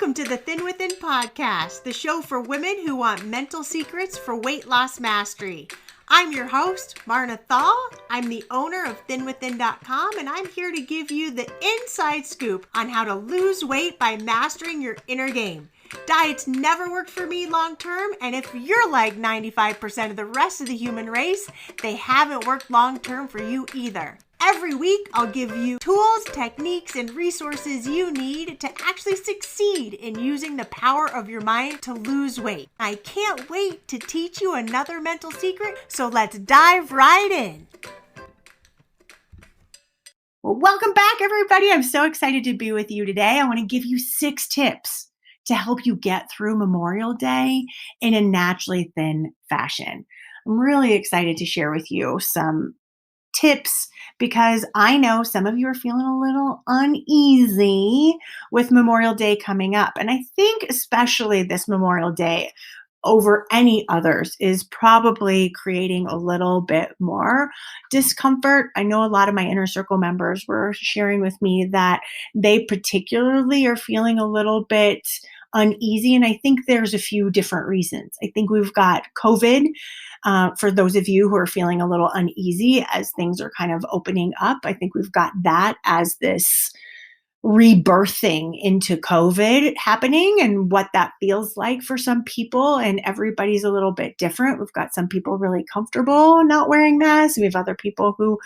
Welcome to the Thin Within podcast, the show for women who want mental secrets for weight loss mastery. I'm your host, Marna Thall. I'm the owner of thinwithin.com, and I'm here to give you the inside scoop on how to lose weight by mastering your inner game. Diets never worked for me long term, and if you're like 95% of the rest of the human race, they haven't worked long term for you either. Every week, I'll give you tools, techniques, and resources you need to actually succeed in using the power of your mind to lose weight. I can't wait to teach you another mental secret, so let's dive right in. Well, welcome back, everybody. I'm so excited to be with you today. I want to give you 6 tips to help you get through Memorial Day in a naturally thin fashion. I'm really excited to share with you some tips because I know some of you are feeling a little uneasy with Memorial Day coming up. And I think especially this Memorial Day over any others is probably creating a little bit more discomfort. I know a lot of my inner circle members were sharing with me that they particularly are feeling a little bit uneasy. And I think there's a few different reasons. I think we've got COVID. For those of you who are feeling a little uneasy as things are kind of opening up, I think we've got that as this rebirthing into COVID happening and what that feels like for some people. And everybody's a little bit different. We've got some people really comfortable not wearing masks. We have other people who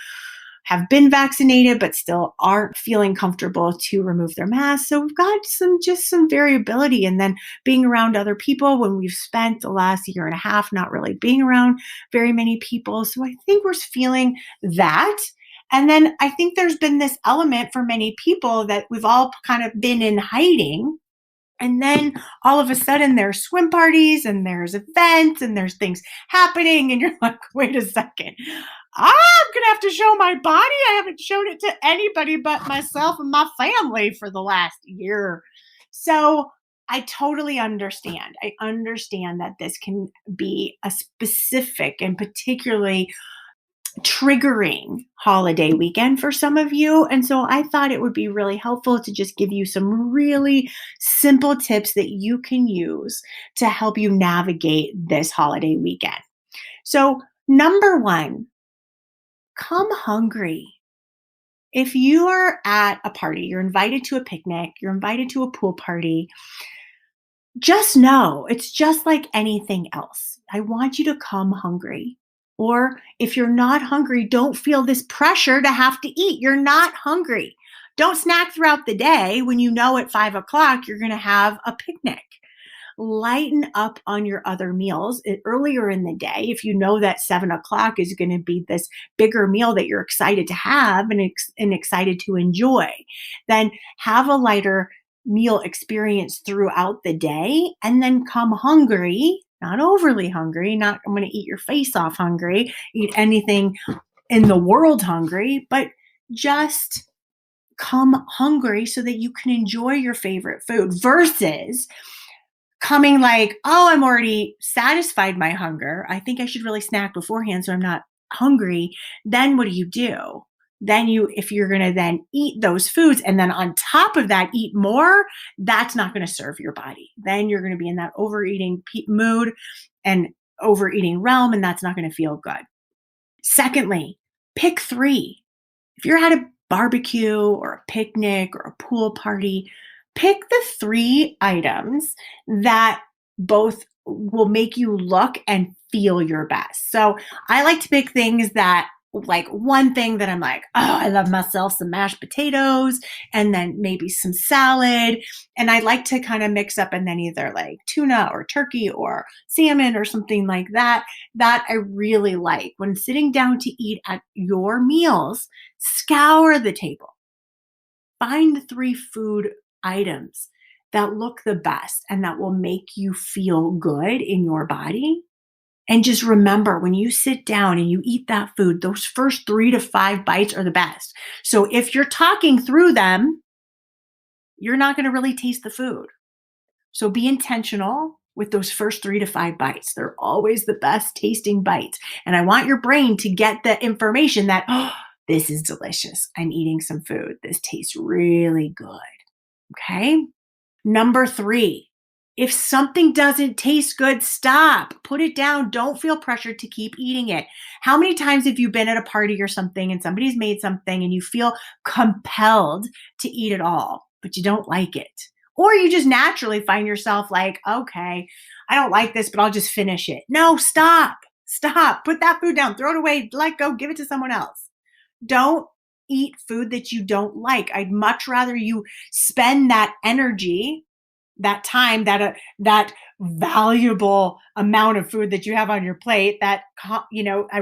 have been vaccinated but still aren't feeling comfortable to remove their masks. So we've got some variability. And then being around other people when we've spent the last year and a half not really being around very many people. So I think we're feeling that. And then I think there's been this element for many people that we've all kind of been in hiding. And then all of a sudden there's swim parties and there's events and there's things happening. And you're like, wait a second. I'm going to have to show my body. I haven't shown it to anybody but myself and my family for the last year. So I totally understand. I understand that this can be a specific and particularly triggering holiday weekend for some of you. And so I thought it would be really helpful to just give you some really simple tips that you can use to help you navigate this holiday weekend. So number 1, come hungry. If you are at a party, you're invited to a picnic, you're invited to a pool party, just know it's just like anything else. I want you to come hungry. Or if you're not hungry, don't feel this pressure to have to eat. You're not hungry. Don't snack throughout the day when you know at 5 o'clock you're going to have a picnic. Lighten up on your other meals earlier in the day. If you know that 7 o'clock is going to be this bigger meal that you're excited to have and excited to enjoy, then have a lighter meal experience throughout the day and then come hungry, not overly hungry, not I'm going to eat your face off hungry, eat anything in the world hungry, but just come hungry so that you can enjoy your favorite food versus coming like, oh, I'm already satisfied my hunger. I think I should really snack beforehand so I'm not hungry. Then what do? Then if you're going to then eat those foods and then on top of that, eat more, that's not going to serve your body. Then you're going to be in that overeating mood and overeating realm, and that's not going to feel good. Secondly, pick 3. If you're at a barbecue or a picnic or a pool party, pick the 3 items that both will make you look and feel your best. So I like to pick things that, like one thing that I'm like, oh, I love myself some mashed potatoes and then maybe some salad. And I like to kind of mix up and then either like tuna or turkey or salmon or something like that I really like. When sitting down to eat at your meals, scour the table. Find the 3 food items that look the best and that will make you feel good in your body. And just remember, when you sit down and you eat that food, those first 3 to 5 bites are the best. So if you're talking through them, you're not going to really taste the food. So be intentional with those first 3 to 5 bites. They're always the best tasting bites. And I want your brain to get the information that, oh, this is delicious. I'm eating some food. This tastes really good. Okay? Number 3, if something doesn't taste good, stop. Put it down. Don't feel pressured to keep eating it. How many times have you been at a party or something and somebody's made something and you feel compelled to eat it all, but you don't like it? Or you just naturally find yourself like, okay, I don't like this, but I'll just finish it. No, stop. Stop. Put that food down. Throw it away. Let go. Give it to someone else. Don't eat food that you don't like. I'd much rather you spend that energy, that time, that valuable amount of food that you have on your plate, I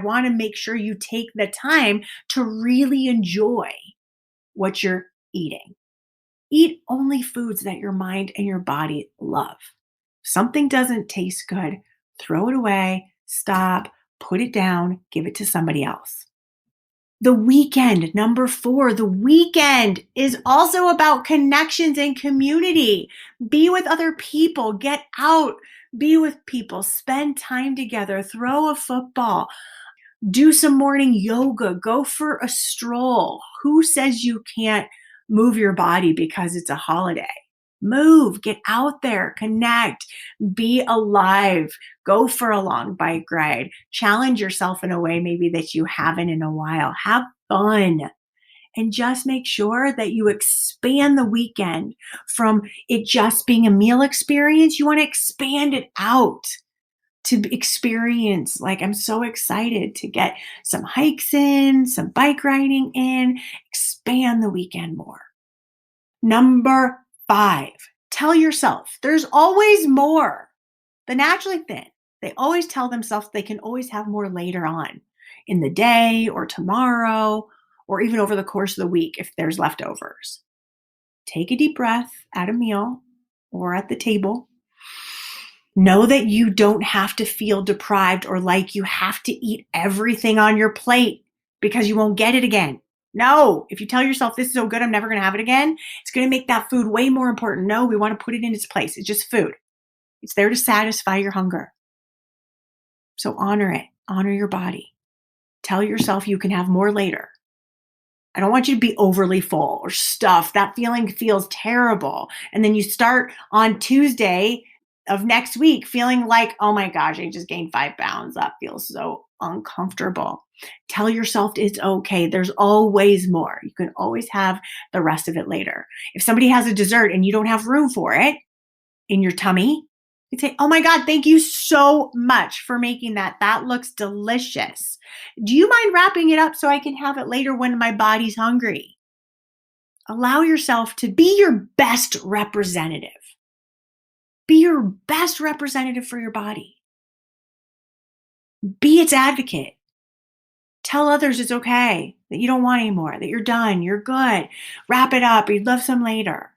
want to make sure you take the time to really enjoy what you're eating. Eat only foods that your mind and your body love. If something doesn't taste good, throw it away, stop, put it down, give it to somebody else. The weekend, number 4, the weekend is also about connections and community. Be with other people, get out, be with people, spend time together, throw a football, do some morning yoga, go for a stroll. Who says you can't move your body because it's a holiday? Move, get out there, connect, be alive, go for a long bike ride, challenge yourself in a way maybe that you haven't in a while. Have fun. And just make sure that you expand the weekend from it just being a meal experience. You want to expand it out to experience, like, I'm so excited to get some hikes in, some bike riding in, expand the weekend more. Number 5, tell yourself there's always more. The naturally thin, they always tell themselves they can always have more later on in the day or tomorrow or even over the course of the week if there's leftovers. Take a deep breath at a meal or at the table. Know that you don't have to feel deprived or like you have to eat everything on your plate because you won't get it again. No, if you tell yourself this is so good, I'm never going to have it again, it's going to make that food way more important. No, we want to put it in its place. It's just food. It's there to satisfy your hunger. So honor it. Honor your body. Tell yourself you can have more later. I don't want you to be overly full or stuffed. That feeling feels terrible. And then you start on Tuesday of next week feeling like, oh my gosh, I just gained 5 pounds. That feels so uncomfortable. Tell yourself it's okay. There's always more. You can always have the rest of it later. If somebody has a dessert and you don't have room for it in your tummy, you say, oh my God, thank you so much for making that. That looks delicious. Do you mind wrapping it up so I can have it later when my body's hungry? Allow yourself to be your best representative. Be your best representative for your body. Be its advocate. Tell others it's okay, that you don't want any more, that you're done, you're good. Wrap it up, you'd love some later.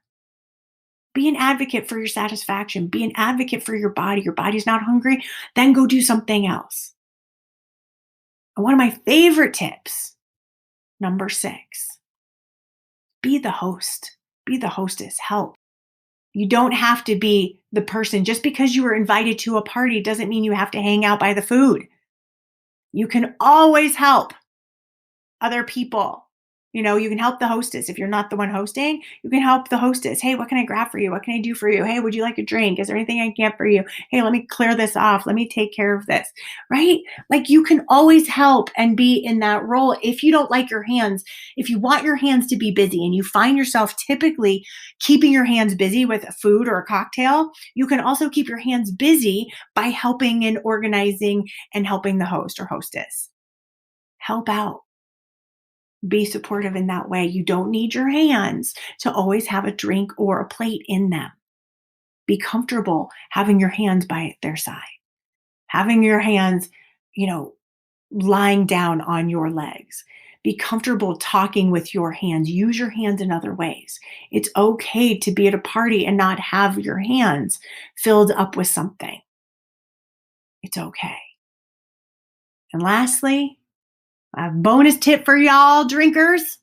Be an advocate for your satisfaction. Be an advocate for your body. Your body's not hungry, then go do something else. And one of my favorite tips, number 6, be the host. Be the hostess. Help. You don't have to be the person. Just because you were invited to a party doesn't mean you have to hang out by the food. You can always help other people. You can help the hostess. If you're not the one hosting, you can help the hostess. Hey, what can I grab for you? What can I do for you? Hey, would you like a drink? Is there anything I can get for you? Hey, let me clear this off. Let me take care of this, right? Like, you can always help and be in that role. If you don't like your hands, if you want your hands to be busy and you find yourself typically keeping your hands busy with food or a cocktail, you can also keep your hands busy by helping and organizing and helping the host or hostess. Help out. Be supportive in that way. You don't need your hands to always have a drink or a plate in them. Be comfortable having your hands by their side, having your hands, lying down on your legs. Be comfortable talking with your hands. Use your hands in other ways. It's okay to be at a party and not have your hands filled up with something. It's okay. And lastly, a bonus tip for y'all drinkers is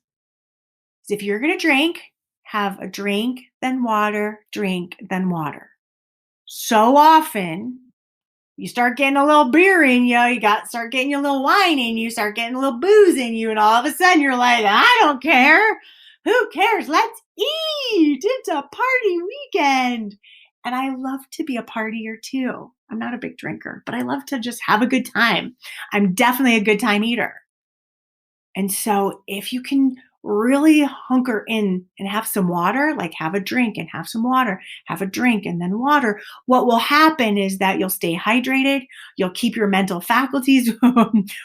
if you're going to drink, have a drink, then water, drink, then water. So often, you start getting a little beer in you, start getting a little wine in you, start getting a little booze in you, and all of a sudden you're like, I don't care. Who cares? Let's eat. It's a party weekend. And I love to be a partier too. I'm not a big drinker, but I love to just have a good time. I'm definitely a good time eater. And so if you can really hunker in and have some water, like have a drink and have some water, have a drink and then water, what will happen is that you'll stay hydrated, you'll keep your mental faculties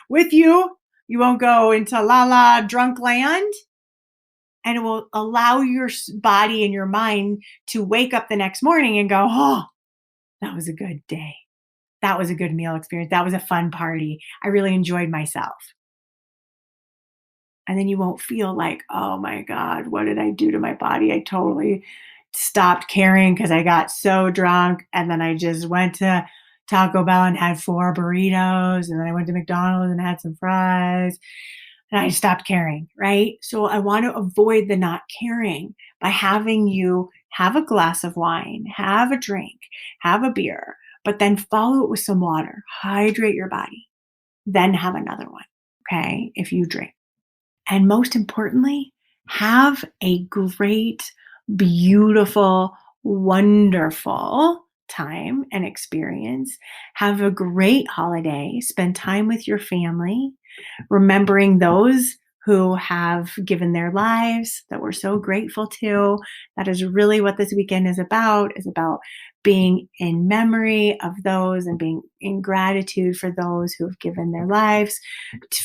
with you. You won't go into la la drunk land, and it will allow your body and your mind to wake up the next morning and go, "Oh, that was a good day. That was a good meal experience. That was a fun party. I really enjoyed myself." And then you won't feel like, "Oh my God, what did I do to my body? I totally stopped caring because I got so drunk. And then I just went to Taco Bell and had 4 burritos. And then I went to McDonald's and had some fries. And I stopped caring." Right? So I want to avoid the not caring by having you have a glass of wine, have a drink, have a beer, but then follow it with some water. Hydrate your body. Then have another one. Okay? If you drink. And most importantly, have a great, beautiful, wonderful time and experience. Have a great holiday. Spend time with your family, remembering those who have given their lives that we're so grateful to. That is really what this weekend is about being in memory of those and being in gratitude for those who have given their lives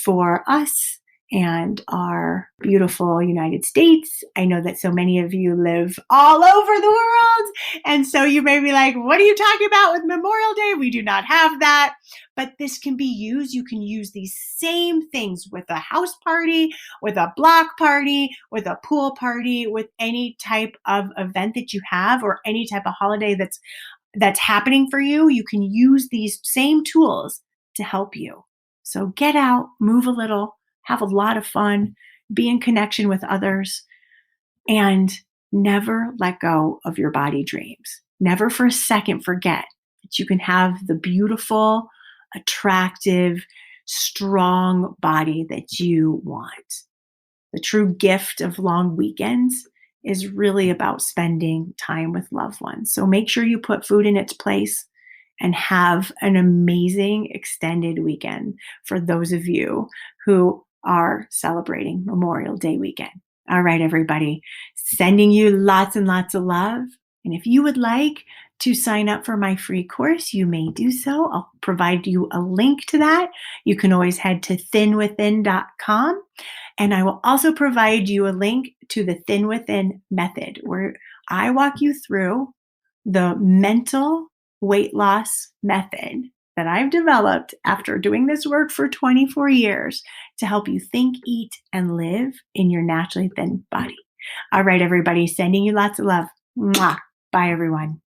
for us and our beautiful United States. I know that so many of you live all over the world. And so you may be like, what are you talking about with Memorial Day? We do not have that. But this can be used. You can use these same things with a house party, with a block party, with a pool party, with any type of event that you have or any type of holiday that's happening for you. You can use these same tools to help you. So get out, move a little, have a lot of fun, be in connection with others, and never let go of your body dreams. Never for a second forget that you can have the beautiful, attractive, strong body that you want. The true gift of long weekends is really about spending time with loved ones. So make sure you put food in its place and have an amazing extended weekend for those of you who are celebrating Memorial Day weekend. All right, everybody, sending you lots and lots of love. And if you would like to sign up for my free course, you may do so. I'll provide you a link to that. You can always head to thinwithin.com. And I will also provide you a link to the Thin Within method, where I walk you through the mental weight loss method that I've developed after doing this work for 24 years to help you think, eat, and live in your naturally thin body. All right, everybody, sending you lots of love. Mwah. Bye, everyone.